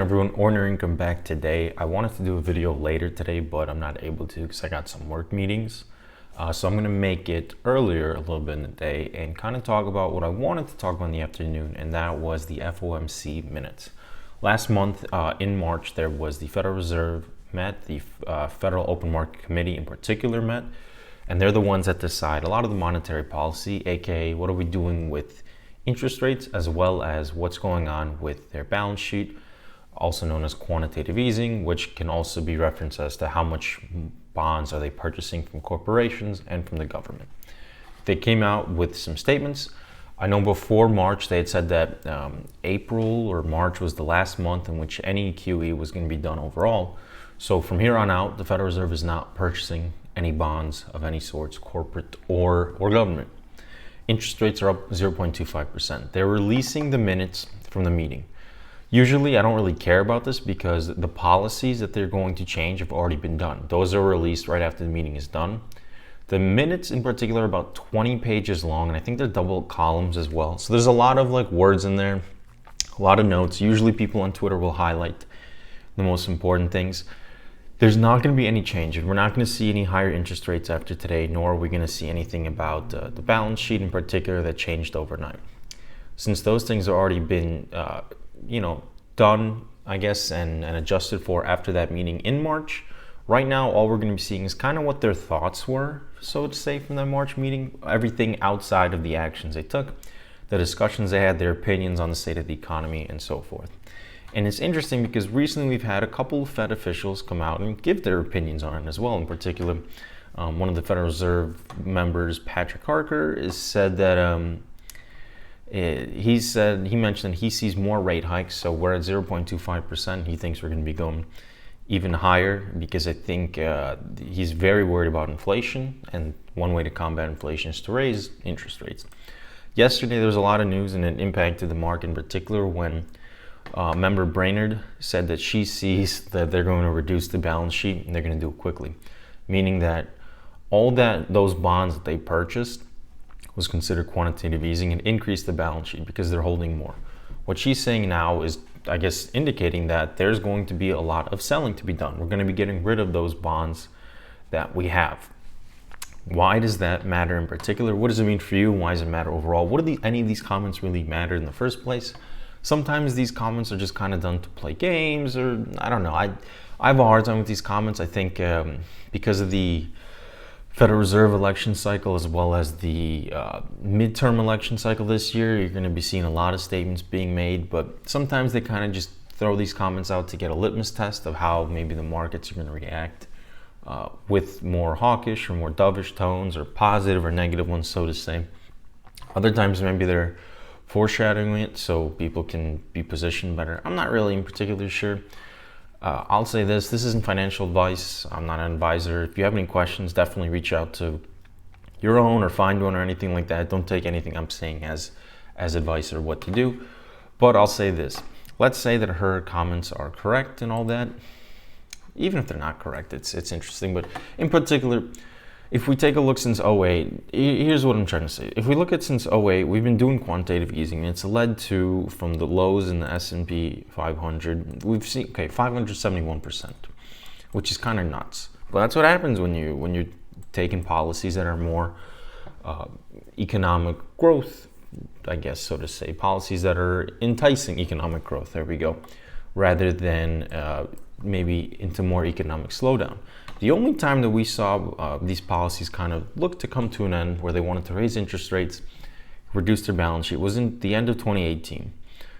Everyone, Ordinary Income back today. I wanted to do a video later today, but I'm not able to because I got some work meetings. So I'm going to make it earlier a little bit in the day and kind of talk about what I wanted to talk about in the afternoon, and that was the FOMC minutes. Last month in March, there was the Federal Reserve met, the Federal Open Market Committee in particular met, and they're the ones that decide a lot of the monetary policy, aka what are we doing with interest rates, as well as what's going on with their balance sheet, also known as quantitative easing, which can also be referenced as to how much bonds are they purchasing from corporations and from the government. They came out with some statements. I know before March they had said that April or March was the last month in which any QE was going to be done overall. So from here on out, the Federal Reserve is not purchasing any bonds of any sorts, corporate or government. Interest rates are up 0.25%. They're releasing the minutes from the meeting. Usually I don't really care about this because the policies that they're going to change have already been done. Those are released right after the meeting is done. The minutes in particular are about 20 pages long, and I think they're double columns as well. So there's a lot of words in there, a lot of notes. Usually people on Twitter will highlight the most important things. There's not going to be any change. We're not going to see any higher interest rates after today, nor are we going to see anything about the balance sheet in particular that changed overnight. Since those things have already been done, I guess, and adjusted for after that meeting in March, right now all we're going to be seeing is kind of what their thoughts were, so to say, from that March meeting. Everything outside of the actions they took, the discussions they had, their opinions on the state of the economy, and so forth. And it's interesting because recently we've had a couple of Fed officials come out and give their opinions on it as well. In particular, one of the Federal Reserve members, Patrick Harker, has said that he mentioned he sees more rate hikes. So we're at 0.25%. He thinks we're going to be going even higher because I think he's very worried about inflation. And one way to combat inflation is to raise interest rates. Yesterday, there was a lot of news and it impacted the market in particular when member Brainerd said that she sees that they're going to reduce the balance sheet and they're going to do it quickly. Meaning that those bonds that they purchased was considered quantitative easing and increased the balance sheet because they're holding more. What she's saying now is, I guess, indicating that there's going to be a lot of selling to be done. We're going to be getting rid of those bonds that we have. Why does that matter in particular? What does it mean for you? Why does it matter overall? What do any of these comments really matter in the first place? Sometimes these comments are just kind of done to play games, or I don't know. I have a hard time with these comments. I think because of the Federal Reserve election cycle as well as the midterm election cycle this year, you're going to be seeing a lot of statements being made, but sometimes they kind of just throw these comments out to get a litmus test of how maybe the markets are going to react with more hawkish or more dovish tones, or positive or negative ones, so to say. Other times maybe they're foreshadowing it so people can be positioned better. I'm not really in particular sure. I'll say this isn't financial advice. I'm not an advisor. If you have any questions, definitely reach out to your own or find one or anything like that. Don't take anything I'm saying as advice or what to do. But I'll say this. Let's say that her comments are correct and all that. Even if they're not correct, it's interesting. But in particular, if we take a look since 08, here's what I'm trying to say. If we look at since 08, we've been doing quantitative easing, and it's led to, from the lows in the S&P 500, we've seen 571%, which is kind of nuts. But that's what happens when you're taking policies that are more economic growth, I guess, so to say, policies that are enticing economic growth. There we go, rather than maybe into more economic slowdown. The only time that we saw these policies kind of look to come to an end, where they wanted to raise interest rates, reduce their balance sheet, was in the end of 2018.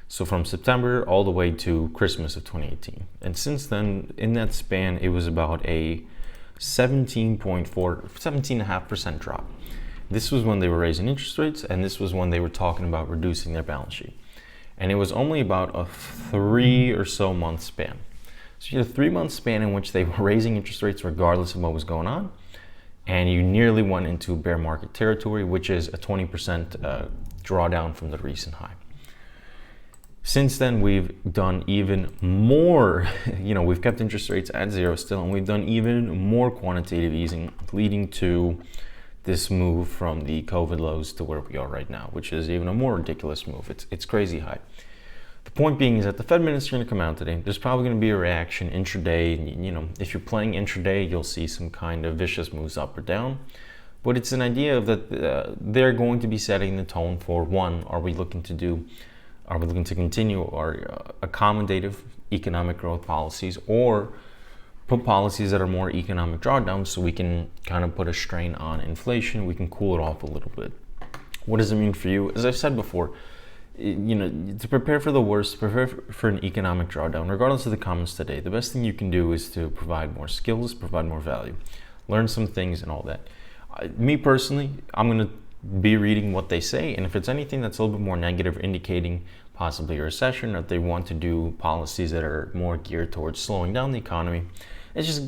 So from September all the way to Christmas of 2018. And since then, in that span, it was about a 17.5% drop. This was when they were raising interest rates, and this was when they were talking about reducing their balance sheet. And it was only about a 3 or so month span. So you had a 3-month span in which they were raising interest rates regardless of what was going on, and you nearly went into bear market territory, which is a 20% drawdown from the recent high. Since then, we've done even more, we've kept interest rates at zero still, and we've done even more quantitative easing, leading to this move from the COVID lows to where we are right now, which is even a more ridiculous move. It's crazy high. The point being is that the Fed minutes are going to come out today. There's probably going to be a reaction intraday. You know, if you're playing intraday, you'll see some kind of vicious moves up or down. But it's an idea of that they're going to be setting the tone for one, are we looking to continue our accommodative economic growth policies, or put policies that are more economic drawdowns so we can kind of put a strain on inflation, we can cool it off a little bit. What does it mean for you? As I've said before, you know, to prepare for the worst, prepare for an economic drawdown, regardless of the comments today, the best thing you can do is to provide more skills, provide more value, learn some things and all that. Me personally, I'm going to be reading what they say, and if it's anything that's a little bit more negative, indicating possibly a recession, or if they want to do policies that are more geared towards slowing down the economy, it's just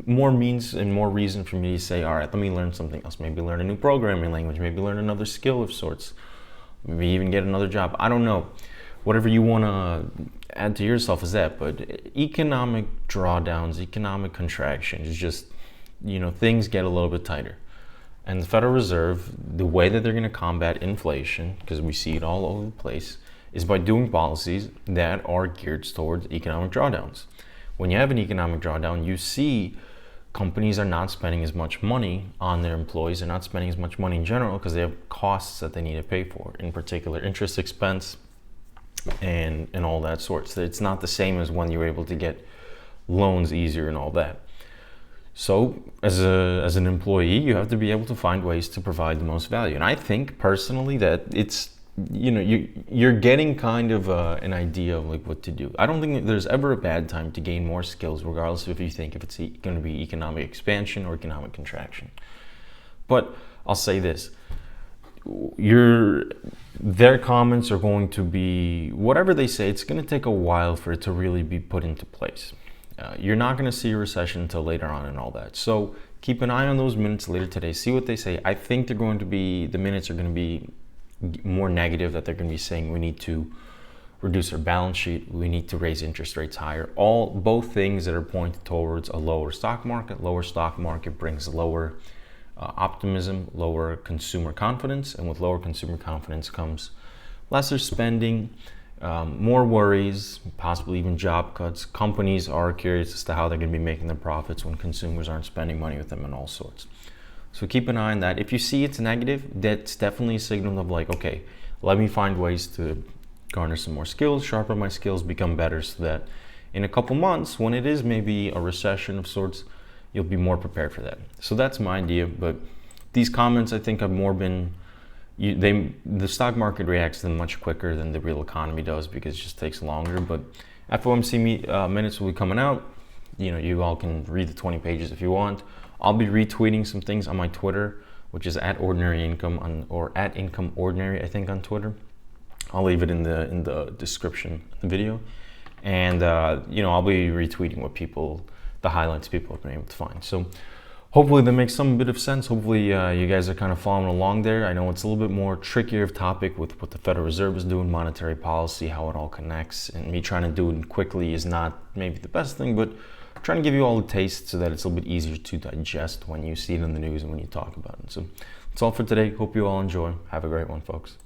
more means and more reason for me to say, all right, let me learn something else, maybe learn a new programming language, maybe learn another skill of sorts, maybe even get another job. I don't know. Whatever you want to add to yourself is that, but economic drawdowns, economic contraction is just, you know, things get a little bit tighter. And the Federal Reserve, the way that they're going to combat inflation, because we see it all over the place, is by doing policies that are geared towards economic drawdowns. When you have an economic drawdown, you see companies are not spending as much money on their employees. They're not spending as much money in general because they have costs that they need to pay for, in particular interest expense and all that sort. So it's not the same as when you're able to get loans easier and all that. So as an employee, you have to be able to find ways to provide the most value. And I think personally that it's, you know, you're getting kind of an idea of like what to do. I don't think that there's ever a bad time to gain more skills, regardless of if you think if it's going to be economic expansion or economic contraction. But I'll say this, their comments are going to be, whatever they say, it's going to take a while for it to really be put into place. You're not going to see a recession until later on and all that. So keep an eye on those minutes later today. See what they say. I think the minutes are going to be more negative, that they're going to be saying we need to reduce our balance sheet, we need to raise interest rates higher. Both things that are pointed towards a lower stock market. Lower stock market brings lower optimism, lower consumer confidence, and with lower consumer confidence comes lesser spending, more worries, possibly even job cuts. Companies are curious as to how they're going to be making their profits when consumers aren't spending money with them and all sorts. So keep an eye on that. If you see it's negative, that's definitely a signal of like, okay, let me find ways to garner some more skills, sharpen my skills, become better, so that in a couple months, when it is maybe a recession of sorts, you'll be more prepared for that. So that's my idea. But these comments, I think, have more been, the stock market reacts to them much quicker than the real economy does, because it just takes longer. But FOMC minutes will be coming out. You know, you all can read the 20 pages if you want. I'll be retweeting some things on my Twitter, which is @ordinaryincome or @incomeordinary, I think, on Twitter. I'll leave it in the description of the video. And you know, I'll be retweeting the highlights people have been able to find. So hopefully that makes some bit of sense. Hopefully you guys are kind of following along there. I know it's a little bit more trickier of topic with what the Federal Reserve is doing, monetary policy, how it all connects, and me trying to do it quickly is not maybe the best thing, but I'm trying to give you all the taste so that it's a little bit easier to digest when you see it in the news and when you talk about it. So that's all for today. Hope you all enjoy. Have a great one, folks.